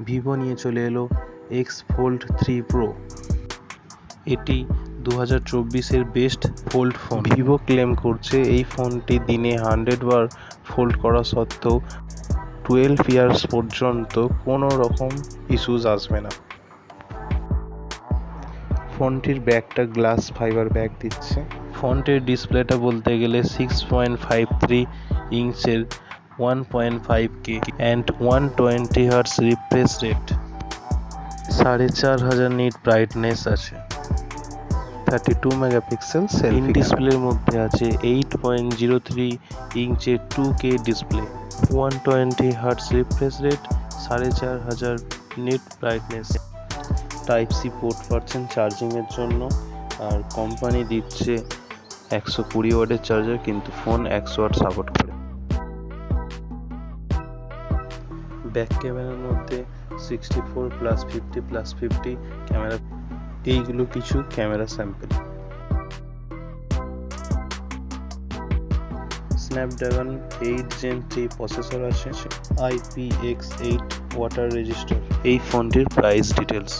Vivo নিয়ে চলে এলো X Fold 3 Pro। এটি 2024-এর best fold phone. Vivo claim করছে এই ফোনটি দিনে 100 বার ফোল্ড করা সত্ত্বেও 12 ইয়ার্স পর্যন্ত কোনো রকম ইস্যুস আসবে না। ফোনটির ব্যাগটা গ্লাস ফাইবার ব্যাগ দিচ্ছে। ফোনটির ডিসপ্লেটা বলতে গেলে 6.53 ইঞ্চের 1.5K and 120 hertz refresh rate, 4500 nit brightness আছে, 32 মেগাপিক্সেল সেলফি ডিসপ্লের মধ্যে আছে 8.03 ইঞ্চের 2K display, 120 hertz refresh rate, 4500 nit brightness. Type C port পাচ্ছেন চার্জিংয়ের জন্য, আর কোম্পানি দিচ্ছে 120 ওয়াটের চার্জার, কিন্তু ফোন 100 ওয়াট সাপোর্ট করে। ব্যাক ক্যামেরার মধ্যে 64+50+50 ক্যামেরা, এইগুলো কিছু camera sample. Snapdragon 8 Gen 3 processor আছে, IPX8 ওয়াটার রেজিস্টার। এই ফোনটির প্রাইস ডিটেলস।